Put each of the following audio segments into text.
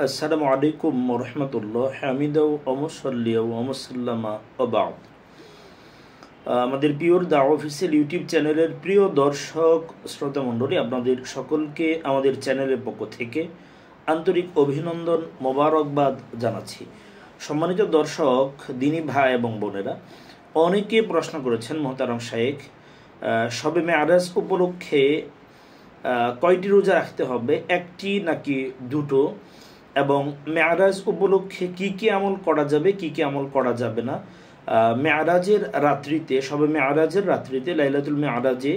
আসসালামু আলাইকুম রহমতুল্লাহ হামিদাউ অমসল্লিয়া ওমসাল্লামা ওবাদ। আমাদের পিওর দা অফিসিয়াল ইউটিউব চ্যানেলের প্রিয় দর্শক শ্রোতা মণ্ডলী, আপনাদের সকলকে আমাদের চ্যানেলের পক্ষ থেকে আন্তরিক অভিনন্দন মোবারকবাদ জানাচ্ছি। সম্মানিত দর্শক, দিনী ভাই এবং বোনেরা, অনেকে প্রশ্ন করেছেন মোহতারাম শায়েখ, শবে মেয়ারাজ উপলক্ষে কয়টি রোজা রাখতে হবে, একটি নাকি দুটো, এবং মেয়ারাজ উপলক্ষে কি কি আমল করা যাবে, কি কি আমল করা যাবে না। মেয়ারাজের রাত্রিতে, শবে মেয়ারাজের রাত্রিতে, লাইলাতুল মেয়ারাজে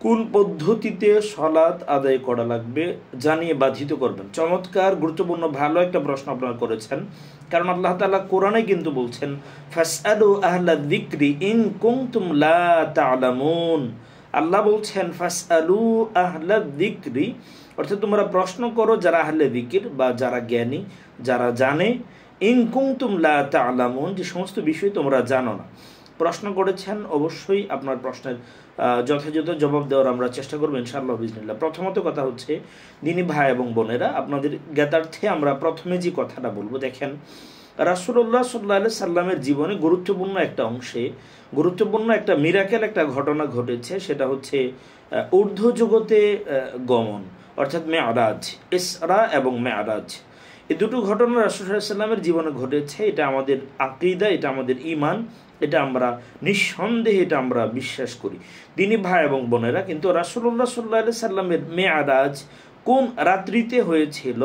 কোন পদ্ধতিতে সালাত আদায় করা লাগবে জানিয়ে বাধিত করবেন। চমৎকার, গুরুত্বপূর্ণ, ভালো একটা প্রশ্ন আপনারা করেছেন। কারণ আল্লাহ তাআলা কোরআনে কিন্তু বলছেন, ফাসআলু আহলা যিকরি ইন কুনতুম লা তা'লামুন। আল্লাহ বলছেন ফাসআলু আহলা যিকরি, অর্থাৎ তোমরা প্রশ্ন করো যারা আহলে যিকির বা যারা জ্ঞানী, যারা জানে, ইন কুনতুম লা তা'লামুন, যে সমস্ত বিষয় তোমরা জানো না। প্রশ্ন করেছেন, অবশ্যই আপনার প্রশ্নের যথাযথ জবাব দেওয়ার আমরা চেষ্টা করবো ইনশাআল্লাহ বিজনিল্লাহ। প্রথমত কথা হচ্ছে, দিনী ভাই এবং বোনেরা, আপনাদের জ্ঞাতার্থে আমরা প্রথমে যে কথাটা বলবো, দেখেন, রাসূলুল্লাহ সাল্লাল্লাহু আলাইহি সাল্লামের জীবনে গুরুত্বপূর্ণ একটা অংশে গুরুত্বপূর্ণ একটা মিরাকেল একটা ঘটনা ঘটেছে। সেটা হচ্ছে ঊর্ধ্ব জগতে গমন, অর্থাৎ মেয়ারাজ, ইসরা এবং মেয়ারাজ। এই দুটো ঘটনা রাসূল সাল্লাল্লাহু আলাইহি সাল্লামের জীবনে ঘটেছে। এটা আমাদের আকীদা, এটা আমাদের ঈমান, এটা আমরা নিঃসন্দেহে এটা আমরা বিশ্বাস করি দিনী ভাই এবং বোনেরা। কিন্তু রাসূলুল্লাহ সাল্লাল্লাহু আলাইহি সাল্লামের মেয়ারাজ কোন রাত্রিতে হয়েছিল,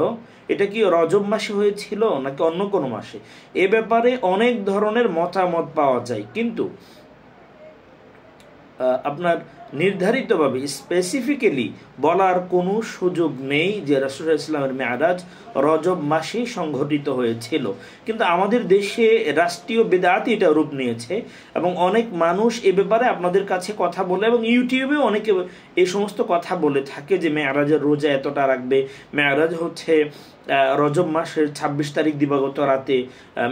এটা কি রজব মাসে হয়েছিল নাকি অন্য কোনো মাসে, এ ব্যাপারে অনেক ধরনের মতামত পাওয়া যায়। কিন্তু আপনার নির্ধারিতভাবে স্পেসিফিক্যালি বলার কোনো সুযোগ নেই যে রাসূলুল্লাহ ইসলামের মেয়ারাজ রজব মাসে সংঘটিত হয়েছিল। কিন্তু আমাদের দেশে রাষ্ট্রীয় বেদাত এটা রূপ নিয়েছে এবং অনেক মানুষ এ ব্যাপারে আপনাদের কাছে কথা বলে, এবং ইউটিউবে অনেকে এই সমস্ত কথা বলে থাকে যে মেয়ারাজের রোজা এতটা রাখবে, মেয়ারাজ হচ্ছে রজব মাসের 26 তারিখ দিবাগত রাতে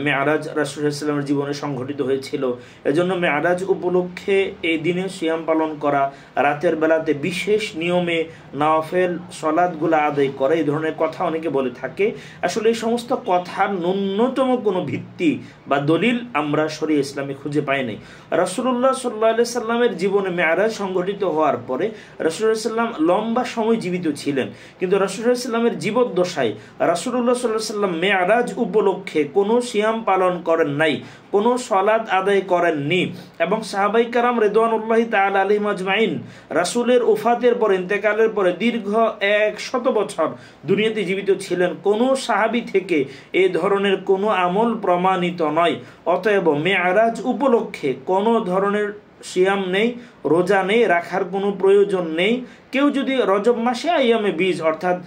মেয়ারাজ রাসূলুল্লাহ ইসলামের জীবনে সংঘটিত হয়েছিল। এজন্য মেয়ারাজ উপলক্ষে এই দিনে সিয়াম পালন করা, রাতের বেলাতে বিশেষ নিয়মে নওয়াফেল সালাতগুলো আদায় করা, এই ধরনের কথা অনেকে বলে থাকে। আসলে এই সমস্ত কথার ন্যূনতম কোনো ভিত্তি বা দলিল আমরা শরীয়ত ইসলামে খুঁজে পাই নাই। রাসূলুল্লাহ সাল্লাল্লাহু আলাইহি সাল্লামের জীবনে মেয়ারাজ সংঘটিত হওয়ার পরে রাসূলুল্লাহ সাল্লাম লম্বা সময় জীবিত ছিলেন, কিন্তু রাসূলুল্লাহ সাল্লামের জীবদ্দশায় রাসূলুল্লাহ সাল্লাল্লাহু আলাইহি সাল্লাম মেয়ারাজ উপলক্ষে কোনো সিয়াম পালন করেন নাই, কোনো সালাত আদায় করেননি। এবং সাহাবায়ে কেরাম রিদওয়ানুল্লাহি তাআলা আলাইহিম আজমাইন রাসূলের ওফাতের পর, ইন্তেকালের পরে দীর্ঘ 100 বছর দুনিয়াতে জীবিত ছিলেন। কোনো সাহাবী থেকে এই ধরনের কোনো আমল প্রমাণিত নয়। অতএব মেয়ারাজ উপলক্ষে কোনো ধরনের সিয়াম নেই, রোজা নেই, রাখার কোনো প্রয়োজন নেই। কেউ যদি রজব মাসে আইয়ামে বীজ, অর্থাৎ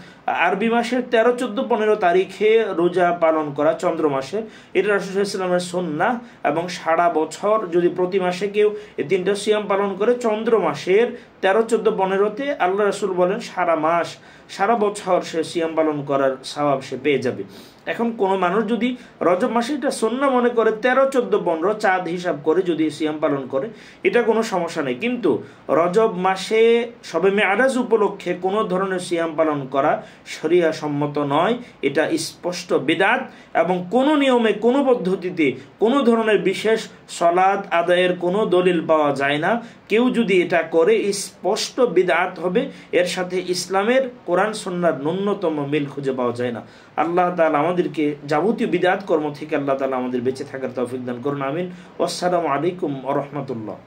আরবি মাসের 13, 14, 15 তারিখে রোজা পালন করা, চন্দ্র মাসে, এটা রাসূলুল্লাহ সাল্লাল্লাহু আলাইহি ওয়াসাল্লামের সুন্নাহ। এবং সারা বছর যদি প্রতি মাসে কেউ এই 3টা সিয়াম পালন করে, চন্দ্র মাসের 13, 14, 15-তে আল্লাহ রাসূল বলেন সারা মাস, সারা বছর সে সিয়াম পালন করার সওয়াব সে পেয়ে যাবে। এখন কোনো মানুষ যদি রজব মাসে এটা সুন্নাহ মনে করে 13, 14, 15 চাঁদ হিসাব করে যদি সিয়াম পালন করে, এটা কোনো সমস্যা নেই। কিন্তু রজব মাসে শবে মেয়ারাজ উপলক্ষে কোনো ধরনের সিয়াম পালন করা শরিয়া সম্মত নয়। এটা স্পষ্ট বিদআত, এবং কোনো নিয়মে, কোনো পদ্ধতিতে, কোনো ধরনের বিশেষ সালাত আদায়ের কোনো দলিল পাওয়া যায় না। কেউ যদি এটা করে স্পষ্ট বিদআত হবে, এর সাথে ইসলামের কোরআন সুন্নাহর ন্যূনতম মিল খুঁজে পাওয়া যায় না। আল্লাহ তাআলা আমাদেরকে যাবতীয় বিদআত কর্ম থেকে আল্লাহ তাআলা আমাদের বেঁচে থাকার তৌফিক দান করুন, আমিন। আসসালামু আলাইকুম ওয়া রাহমাতুল্লাহ।